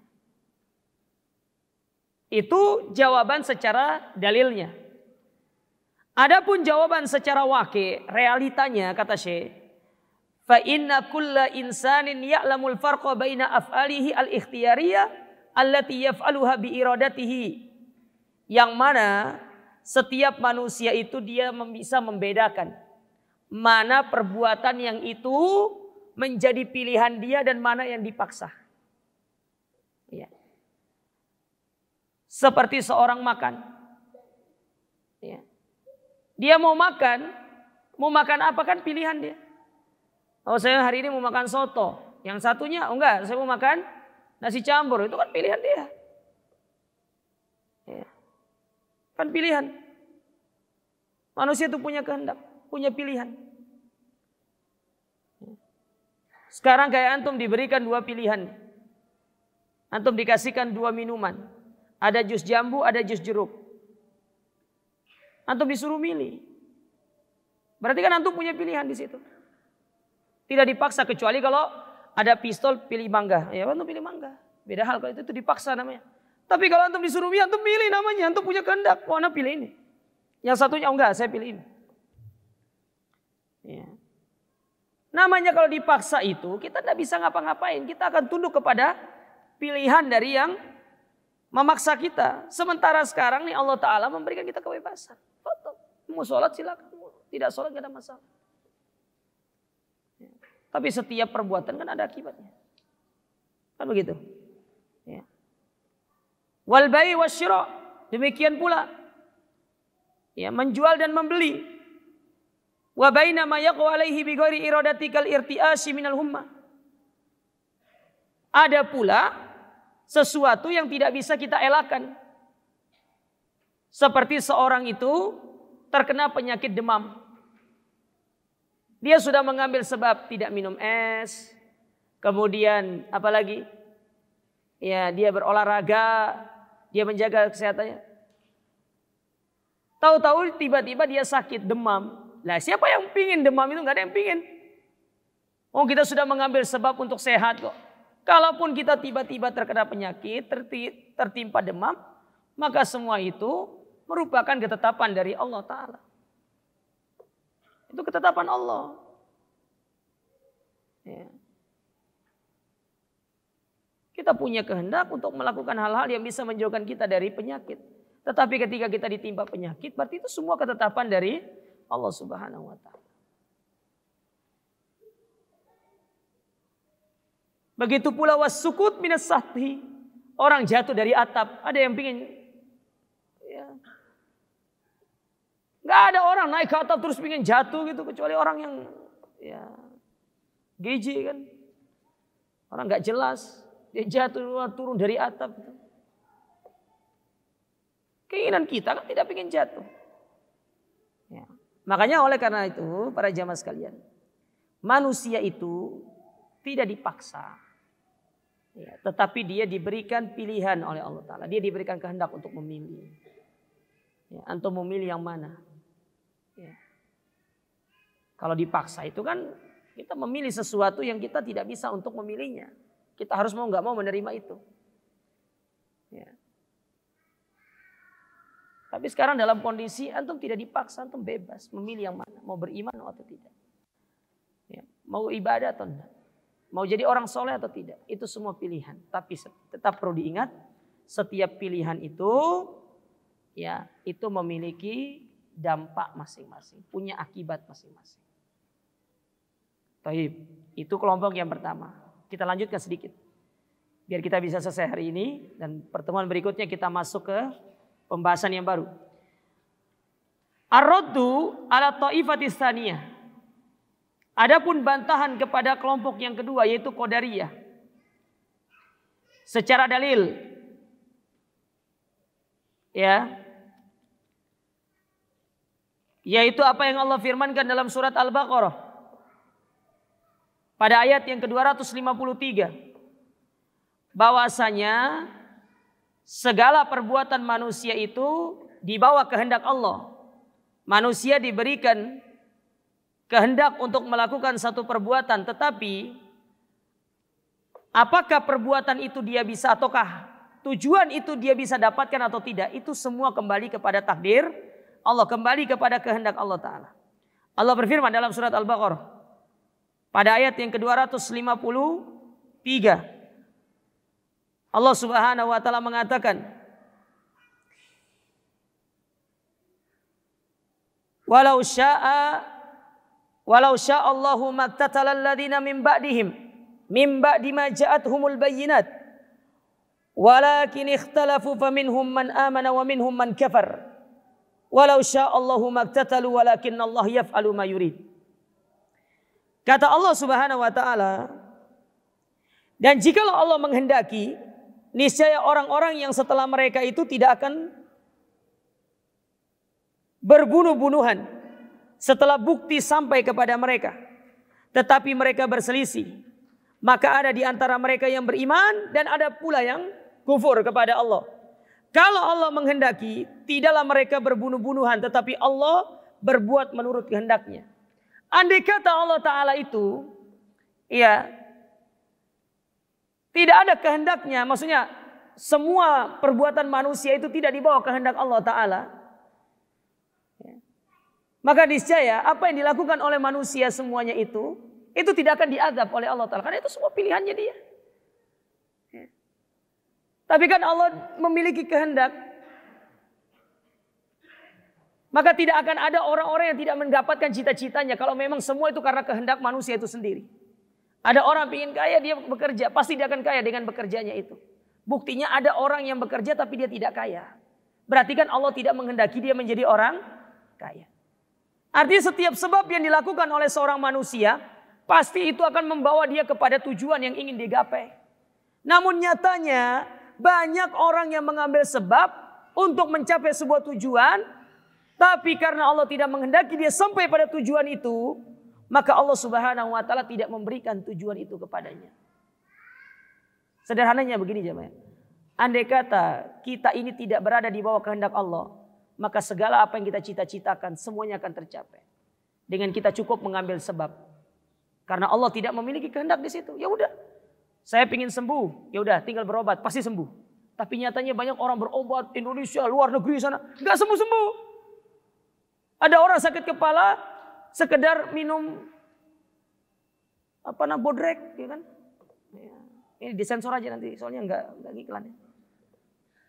Speaker 2: Itu jawaban secara dalilnya. Adapun jawaban secara wakil, realitanya kata Syekh, fa inna kulla insanin ya'lamul farqa baina af'alihi al-ikhtiyariyah allati yaf'aluha bi iradatihi. Yang mana setiap manusia itu dia bisa membedakan mana perbuatan yang itu menjadi pilihan dia dan mana yang dipaksa. Ya. Seperti seorang makan. Ya. Dia mau makan apa kan pilihan dia. Oh saya hari ini mau makan soto. Yang satunya enggak, saya mau makan nasi campur. Itu kan pilihan dia. Ya. Kan pilihan. Manusia itu punya kehendak, punya pilihan. Sekarang kayak antum diberikan dua pilihan. Antum dikasihkan dua minuman. Ada jus jambu, ada jus jeruk. Antum disuruh milih. Berarti kan antum punya pilihan di situ. Tidak dipaksa kecuali kalau ada pistol pilih mangga. Ya antum pilih mangga. Beda hal kalau itu dipaksa namanya. Tapi kalau antum disuruh milih, antum pilih namanya. Antum punya kehendak. Oh, antum pilih ini. Yang satunya enggak, saya pilih ini. Ya. Namanya kalau dipaksa itu kita tidak bisa ngapa-ngapain. Kita akan tunduk kepada pilihan dari yang memaksa kita. Sementara sekarang nih Allah Ta'ala memberikan kita kebebasan. Mau sholat silakan, tidak sholat tidak ada masalah. Ya. Tapi setiap perbuatan kan ada akibatnya. Kan begitu. Ya. Wal bai' wasyira. Demikian pula Ya, menjual dan membeli. Wa baina ma yaqwa alaihi bi ghairi iradatikal irtiasi minal humma. Ada pula sesuatu yang tidak bisa kita elakkan. Seperti seorang itu terkena penyakit demam. Dia sudah mengambil sebab tidak minum es. Kemudian apalagi? Ya, dia berolahraga, dia menjaga kesehatannya. Tahu-tahu tiba-tiba dia sakit demam. Lah, siapa yang pingin demam itu? Enggak ada yang pingin. Oh, kita sudah mengambil sebab untuk sehat kok. Kalaupun kita tiba-tiba terkena penyakit, tertimpa demam, maka semua itu merupakan ketetapan dari Allah Ta'ala. Itu ketetapan Allah. Ya. Kita punya kehendak untuk melakukan hal-hal yang bisa menjauhkan kita dari penyakit. Tetapi ketika kita ditimpa penyakit, berarti itu semua ketetapan dari Allah Subhanahu wa Ta'ala. Begitu pula wasukut minas sathi. Orang jatuh dari atap. Ada yang pingin. Ya. Gak ada orang naik ke atap terus pingin jatuh gitu. Kecuali orang yang ya, geje kan. Orang gak jelas. Dia jatuh turun dari atap. Gitu. Keinginan kita kan tidak pingin jatuh. Ya. Makanya oleh karena itu para jamaah sekalian. Manusia itu tidak dipaksa. Ya, tetapi dia diberikan pilihan oleh Allah Ta'ala. Dia diberikan kehendak untuk memilih. Ya, antum memilih yang mana? Ya. Kalau dipaksa itu kan kita memilih sesuatu yang kita tidak bisa untuk memilihnya. Kita harus mau nggak mau menerima itu. Ya. Tapi sekarang dalam kondisi antum tidak dipaksa, antum bebas memilih yang mana, mau beriman atau tidak. Ya. Mau ibadah atau tidak. Mau jadi orang soleh atau tidak. Itu semua pilihan. Tapi tetap perlu diingat. Setiap pilihan itu. Ya, itu memiliki dampak masing-masing. Punya akibat masing-masing. Taib. Itu kelompok yang pertama. Kita lanjutkan sedikit. Biar kita bisa selesai hari ini. Dan pertemuan berikutnya kita masuk ke pembahasan yang baru. Ar-raddu ala ta'ifatis tsaniyah. Adapun bantahan kepada kelompok yang kedua yaitu Qadariyah. Secara dalil. Ya. Yaitu apa yang Allah firmankan dalam surat Al-Baqarah. Pada ayat yang ke-253. Bahwasanya segala perbuatan manusia itu di bawah kehendak Allah. Manusia diberikan kehendak untuk melakukan satu perbuatan, tetapi apakah perbuatan itu dia bisa ataukah tujuan itu dia bisa dapatkan atau tidak, itu semua kembali kepada takdir Allah, kembali kepada kehendak Allah Ta'ala. Allah berfirman dalam surat Al-Baqarah pada ayat yang ke-253. Allah Subhanahu wa Ta'ala mengatakan, Walau sya'allahu maktatalal ladzina min ba'dihim min ba'di ma ja'athumul bayyinat walakin ikhtalafu faminhum man amana wa minhum man kafar walau sya'allahu maktatalu walakinnallaha yaf'alu ma yurid. Kata Allah Subhanahu wa Ta'ala, dan jikalau Allah menghendaki, niscaya orang-orang yang setelah mereka itu tidak akan berbunuh-bunuhan setelah bukti sampai kepada mereka. Tetapi mereka berselisih. Maka ada di antara mereka yang beriman dan ada pula yang kufur kepada Allah. Kalau Allah menghendaki, tidaklah mereka berbunuh-bunuhan, tetapi Allah berbuat menurut kehendaknya. Andai kata Allah Ta'ala itu, ya, tidak ada kehendaknya, maksudnya semua perbuatan manusia itu tidak dibawa kehendak Allah Ta'ala, maka niscaya apa yang dilakukan oleh manusia semuanya itu tidak akan diazab oleh Allah Ta'ala. Karena itu semua pilihannya dia. Tapi kan Allah memiliki kehendak. Maka tidak akan ada orang-orang yang tidak mendapatkan cita-citanya. Kalau memang semua itu karena kehendak manusia itu sendiri. Ada orang ingin kaya, dia bekerja. Pasti dia akan kaya dengan bekerjanya itu. Buktinya ada orang yang bekerja tapi dia tidak kaya. Berarti kan Allah tidak menghendaki dia menjadi orang kaya. Artinya setiap sebab yang dilakukan oleh seorang manusia pasti itu akan membawa dia kepada tujuan yang ingin digapai. Namun nyatanya banyak orang yang mengambil sebab untuk mencapai sebuah tujuan, tapi karena Allah tidak menghendaki dia sampai pada tujuan itu, maka Allah Subhanahu wa taala tidak memberikan tujuan itu kepadanya. Sederhananya begini jemaah. Andai kata kita ini tidak berada di bawah kehendak Allah, maka segala apa yang kita cita-citakan semuanya akan tercapai. Dengan kita cukup mengambil sebab. Karena Allah tidak memiliki kehendak di situ. Ya udah, saya ingin sembuh. Ya udah, tinggal berobat pasti sembuh. Tapi nyatanya banyak orang berobat Indonesia, luar negeri sana, nggak sembuh-sembuh. Ada orang sakit kepala, sekedar minum bodrek, ya kan? Ya. Ini disensor aja nanti, soalnya nggak iklannya.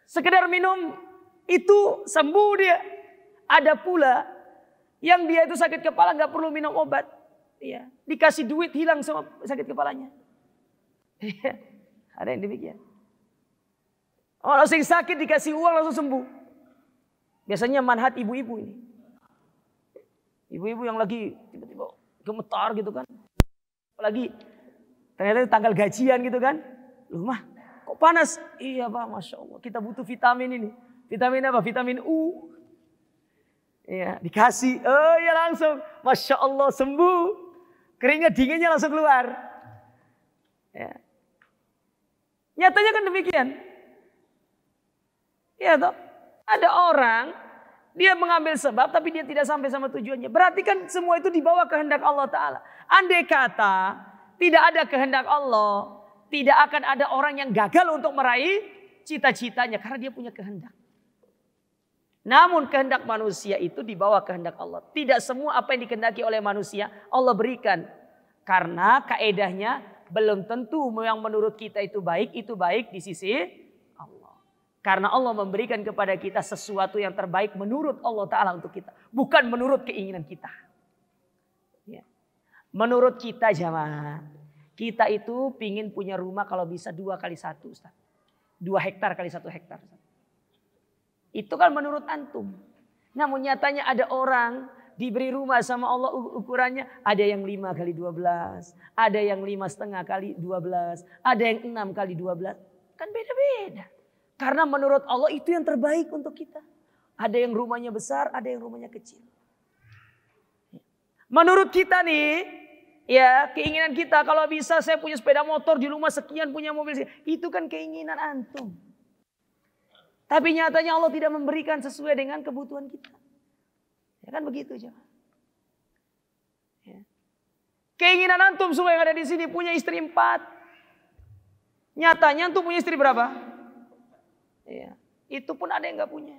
Speaker 2: Sekedar minum itu sembuh dia. Ada pula yang dia itu sakit kepala nggak perlu minum obat, ya, dikasih duit hilang sama sakit kepalanya. Ada yang demikian. Orang yang sakit dikasih uang langsung sembuh. Biasanya manhat ibu-ibu ini. Ibu-ibu yang lagi tiba-tiba gemetar gitu kan. Apalagi ternyata tanggal gajian gitu kan. Loh mah kok panas? Iya Pak, Masya Allah. Kita butuh vitamin ini. Vitamin apa? Vitamin U. Iya, dikasih. Oh ya langsung. Masya Allah sembuh. Keringat dinginnya langsung keluar. Ya. Nyatanya kan demikian. Ya toh. Ada orang, dia mengambil sebab tapi dia tidak sampai sama tujuannya. Berarti kan semua itu dibawa kehendak Allah Ta'ala. Andai kata tidak ada kehendak Allah, tidak akan ada orang yang gagal untuk meraih cita-citanya. Karena dia punya kehendak. Namun kehendak manusia itu dibawa kehendak Allah. Tidak semua apa yang dikehendaki oleh manusia Allah berikan. Karena kaedahnya belum tentu yang menurut kita itu baik di sisi Allah. Karena Allah memberikan kepada kita sesuatu yang terbaik menurut Allah Ta'ala untuk kita. Bukan menurut keinginan kita. Ya. Menurut kita jamaah. Kita itu pingin punya rumah kalau bisa 2x1 Ustaz. 2 hektar kali 1 hektar. Ustaz. Itu kan menurut antum. Namun nyatanya ada orang diberi rumah sama Allah ukurannya. Ada yang 5x12. Ada yang 5,5x12. Ada yang 6x12. Kan beda-beda. Karena menurut Allah itu yang terbaik untuk kita. Ada yang rumahnya besar, ada yang rumahnya kecil. Menurut kita nih, ya keinginan kita kalau bisa saya punya sepeda motor di rumah sekian, punya mobil sekian. Itu kan keinginan antum. Tapi nyatanya Allah tidak memberikan sesuai dengan kebutuhan kita. Ya kan begitu aja. Ya. Keinginan antum semua yang ada di sini punya istri 4. Nyatanya antum punya istri berapa? Ya, itu pun ada yang nggak punya.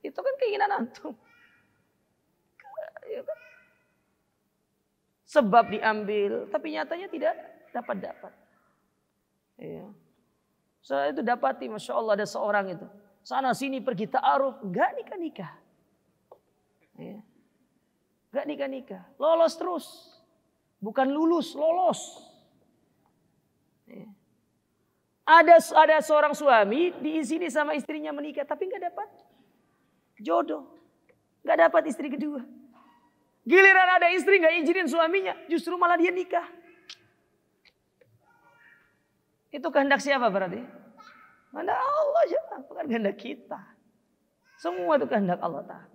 Speaker 2: Itu kan keinginan antum. Ya kan? Sebab diambil, tapi nyatanya tidak dapat. Ya. Saya itu dapati, Masya Allah ada seorang itu. Sana sini pergi ta'aruf, nggak nikah-nikah. Ya. Nggak nikah-nikah, lolos terus. Bukan lulus, lolos. Ya. Ada seorang suami diizini sama istrinya menikah tapi nggak dapat jodoh, nggak dapat istri kedua. Giliran ada istri nggak izinin suaminya, justru malah dia nikah. Itu kehendak siapa berarti? Kehendak Allah aja, bukan kehendak kita. Semua itu kehendak Allah Ta'ala.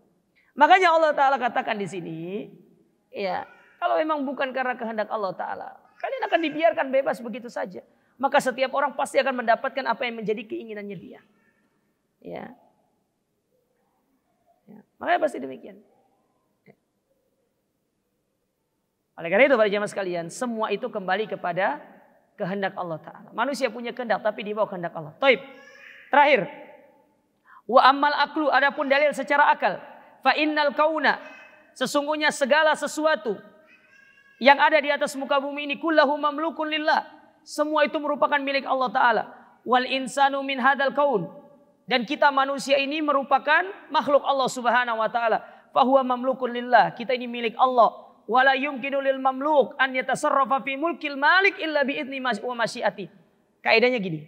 Speaker 2: Makanya Allah Ta'ala katakan di sini, ya kalau memang bukan karena kehendak Allah Ta'ala, kalian akan dibiarkan bebas begitu saja. Maka setiap orang pasti akan mendapatkan apa yang menjadi keinginannya dia. Ya. Makanya pasti demikian. Ya. Oleh karena itu para jamaah sekalian, semua itu kembali kepada kehendak Allah Ta'ala. Manusia punya kehendak tapi di bawah kehendak Allah. Taib. Terakhir. Wa ammal aklu, adapun dalil secara akal. Fa innal kauna, sesungguhnya segala sesuatu yang ada di atas muka bumi ini kullahu mamlukun lillah. Semua itu merupakan milik Allah Ta'ala. Wal insanu min hadal kaun. Dan kita manusia ini merupakan makhluk Allah Subhanahu wa Ta'ala. Fahuwa mamlukun lillah. Kita ini milik Allah. Wala yumkinu lil mamluk an yatasarrafa fi mulkil malik illa bi'idni wa masyiati. Kaidahnya gini.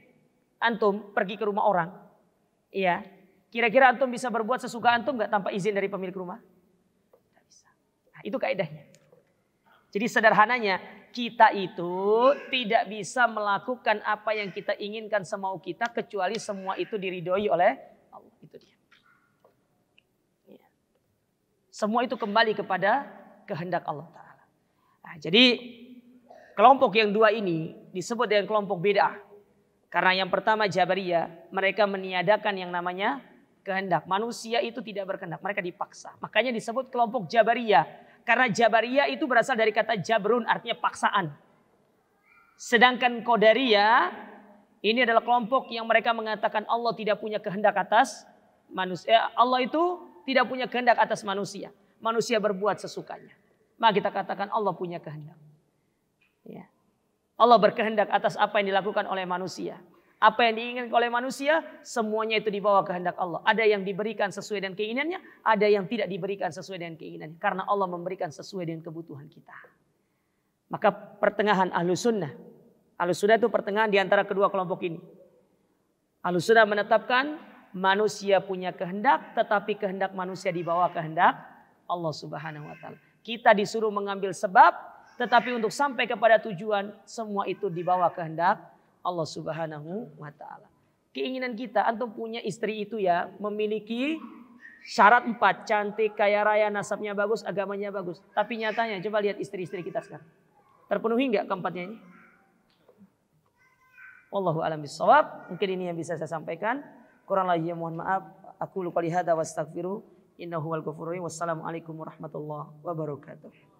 Speaker 2: Antum pergi ke rumah orang. Iya. Kira-kira antum bisa berbuat sesuka antum nggak tanpa izin dari pemilik rumah? Nggak bisa. Nah, itu kaidahnya. Jadi sederhananya, kita itu tidak bisa melakukan apa yang kita inginkan semau kita kecuali semua itu diridhoi oleh Allah. Itu dia. Ya. Semua itu kembali kepada kehendak Allah Ta'ala. Nah, jadi kelompok yang dua ini disebut dengan kelompok bid'ah. Karena yang pertama Jabariyah, mereka meniadakan yang namanya kehendak. Manusia itu tidak berkehendak, mereka dipaksa. Makanya disebut kelompok Jabariyah. Karena Jabariyah itu berasal dari kata jabrun, artinya paksaan. Sedangkan Qadariyah ini adalah kelompok yang mereka mengatakan Allah tidak punya kehendak atas manusia. Allah itu tidak punya kehendak atas manusia. Manusia berbuat sesukanya. Maka kita katakan Allah punya kehendak. Ya. Allah berkehendak atas apa yang dilakukan oleh manusia. Apa yang diinginkan oleh manusia, semuanya itu di bawah kehendak Allah. Ada yang diberikan sesuai dengan keinginannya, ada yang tidak diberikan sesuai dengan keinginannya. Karena Allah memberikan sesuai dengan kebutuhan kita. Maka pertengahan Ahlus Sunnah. Ahlus Sunnah itu pertengahan di antara kedua kelompok ini. Ahlus Sunnah menetapkan manusia punya kehendak, tetapi kehendak manusia di bawah kehendak Allah Subhanahu wa Ta'ala. Kita disuruh mengambil sebab, tetapi untuk sampai kepada tujuan, semua itu di bawah kehendak Allah Subhanahu wa Ta'ala. Keinginan kita, antum punya istri itu ya, memiliki syarat 4, cantik, kaya raya, nasabnya bagus, agamanya bagus. Tapi nyatanya, coba lihat istri-istri kita sekarang. Terpenuhi nggak keempatnya ini? Wallahu a'lam bishawab. Mungkin ini yang bisa saya sampaikan. Kurang lebihnya mohon maaf. Aku lupa lihat wa astaghfiru. Innahu wal ghafurur rahim. Wassalamualaikum warahmatullahi wabarakatuh.